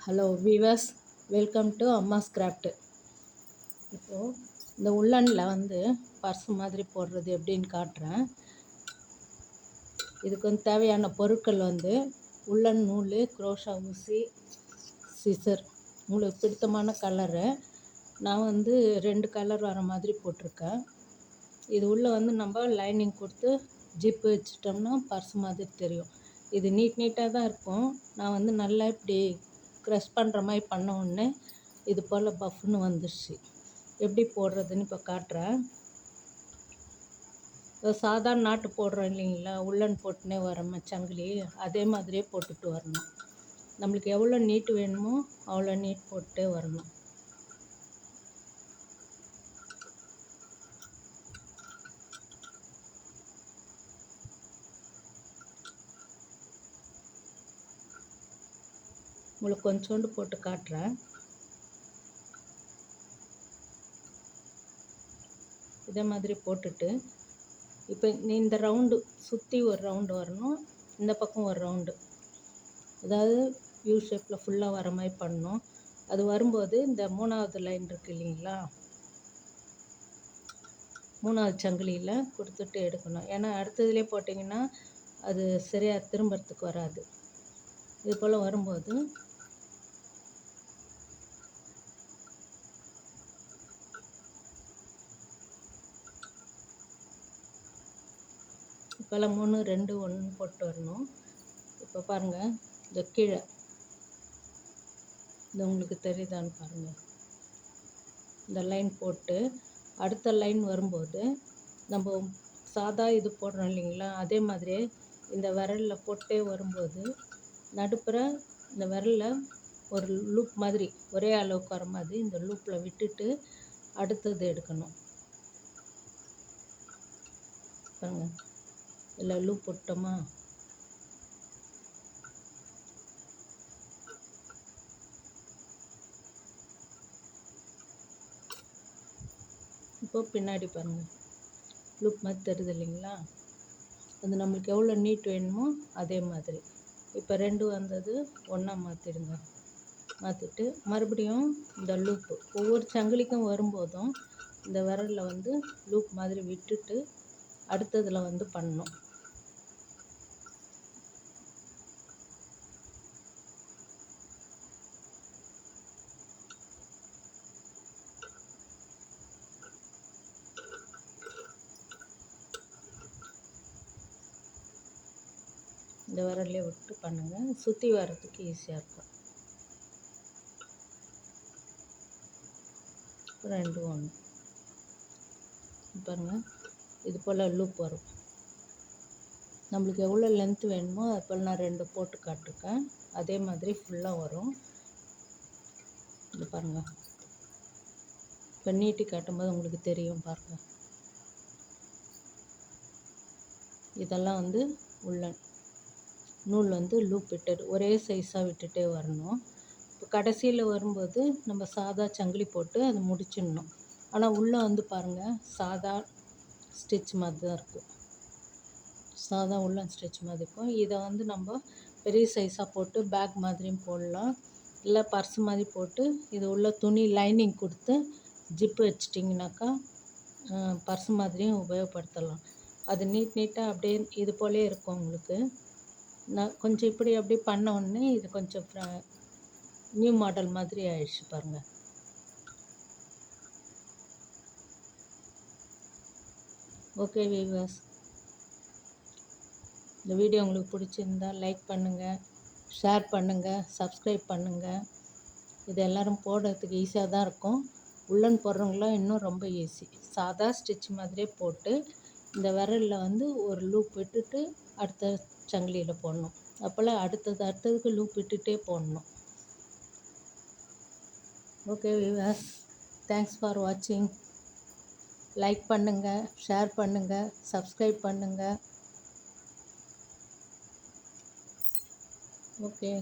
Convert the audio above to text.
Hello viewers, welcome to Amma's craft. இப்போது இந்த உள்ளனில் வந்து பர்ஸ் மாதிரி போடுறது எப்படின்னு காட்டுறேன். இதுக்கு வந்து தேவையான பொருட்கள் வந்து உள்ளன் நூல், குரோஷா ஊசி, சிசர், உங்களுக்கு பிடித்தமான கலரு. நான் வந்து 2 கலர் வர மாதிரி போட்டிருக்கேன். இது உள்ளே வந்து நம்ம லைனிங் கொடுத்து ஜிப்பு வச்சிட்டோம்னா பர்ஸ் மாதிரி தெரியும். இது நீட்டாக தான் இருக்கும். நான் வந்து நல்லா இப்படி க்ரஷ் பண்ணுற மாதிரி பண்ண உடனே இது போல் பஃப்னு வந்துடுச்சு. எப்படி போடுறதுன்னு இப்போ காட்டுறேன். சாதாரண நாட்டு போடுறோம் இல்லைங்களா, உள்ளன் போட்டுனே வரோம் சங்கிலி, அதே மாதிரியே போட்டுட்டு வரணும். நம்மளுக்கு எவ்வளோ நீட்டு வேணுமோ அவ்வளோ நீட் போட்டுட்டே வரணும். உங்களுக்கு கொஞ்சோண்டு போட்டு காட்டுறேன். இதே மாதிரி போட்டுட்டு இப்போ இந்த ரவுண்டு சுற்றி ஒரு ரவுண்டு வரணும், இந்த பக்கம் ஒரு ரவுண்டு, அதாவது யூ ஷேப்பில் ஃபுல்லாக வர மாதிரி பண்ணணும். அது வரும்போது இந்த 3வது லைன் இருக்குது இல்லைங்களா, 3வது சங்கிலியில் கொடுத்துட்டு எடுக்கணும். ஏன்னா அடுத்ததுலேயே போட்டிங்கன்னா அது சரியாக திரும்புறதுக்கு வராது. இது போல் வரும்போது இப்போல்லாம் 3 2 1 போட்டு வரணும். இப்போ பாருங்கள், இந்த கீழே இந்த உங்களுக்கு தெரியுதான்னு பாருங்கள். இந்த லைன் போட்டு அடுத்த லைன் வரும்போது நம்ம சாதா இது போடுறோம் இல்லைங்களா, அதே மாதிரியே இந்த விரலில் போட்டே வரும்போது நடுப்புற இந்த விரலில் ஒரு லூப் மாதிரி ஒரே அளவுக்கு வர மாதிரி இந்த லூப்பில் விட்டுட்டு அடுத்தது எடுக்கணும். பாருங்க, இல்லை லூப் போட்டோமா, இப்போ பின்னாடி பாருங்கள் லூப் மாதிரி தெரியுது இல்லைங்களா, அது நம்மளுக்கு எவ்வளோ நீட் வேணுமோ அதே மாதிரி. இப்போ 2 வந்தது, ஒன்றா மாற்றிடுங்க. மாற்றிட்டு மறுபடியும் இந்த லூப்பு ஒவ்வொரு சங்கிலிக்கும் வரும்போதும் இந்த விரலில் வந்து லூப் மாதிரி விட்டுட்டு அடுத்ததில் வந்து பண்ணணும். இந்த விரல்லே விட்டு பண்ணுங்கள், சுற்றி வர்றதுக்கு ஈஸியாக இருக்கும். 2 1 பாருங்கள், இது போல் லூப் வரும். நம்மளுக்கு எவ்வளோ லென்த் வேணுமோ அது போல் நான் 2 போட்டு காட்டிருக்கேன். அதே மாதிரி ஃபுல்லாக வரும். இது பாருங்கள், இப்போ நீட்டி காட்டும்போது உங்களுக்கு தெரியும் பாருங்கள். இதெல்லாம் வந்து உள்ளன் நூல் வந்து லூப் விட்டுட்டு ஒரே சைஸாக விட்டுட்டே வரணும். இப்போ கடைசியில் வரும்போது நம்ம சாதா சங்கிலி போட்டு அதை முடிச்சிடணும். ஆனால் உள்ளே வந்து பாருங்கள், சாதா ஸ்டிச் மாதிரி தான் இருக்கும். சாதா உள்ளன் ஸ்டிச் மாதிரி இருக்கும். இதை வந்து நம்ம பெரிய சைஸாக போட்டு பேக் மாதிரியும் போடலாம், இல்லை பர்ஸ் மாதிரி போட்டு இது உள்ள துணி லைனிங் கொடுத்து ஜிப்பு வச்சிட்டிங்கனாக்கா பர்ஸ் மாதிரியும் உபயோகப்படுத்தலாம். அது நீட்டாக அப்படியே இது போலே இருக்கும் உங்களுக்கு. நான் கொஞ்சம் இப்படி அப்படி பண்ண உடனே இது கொஞ்சம் நியூ மாடல் மாதிரி ஆயிடுச்சு பாருங்கள். ஓகே வீவர்ஸ், இந்த வீடியோ உங்களுக்கு பிடிச்சிருந்தா லைக் பண்ணுங்கள், ஷேர் பண்ணுங்கள், சப்ஸ்கிரைப் பண்ணுங்கள். இது எல்லோரும் போடுறதுக்கு ஈஸியாக தான் இருக்கும். உள்ளன் போடுறவங்களாம் இன்னும் ரொம்ப ஈஸி. சாதா ஸ்டிச் மாதிரியே போட்டு இந்த விரலில் வந்து ஒரு லூப் விட்டுட்டு அடுத்த சங்கிலியில் போடணும். அப்போல்லாம் அடுத்ததுக்கு லூப் விட்டுட்டே போடணும். ஓகே வியூவர்ஸ், தேங்க்ஸ் ஃபார் வாட்சிங். லைக் பண்ணுங்கள், ஷேர் பண்ணுங்கள், சப்ஸ்கிரைப் பண்ணுங்கள். ஓகே.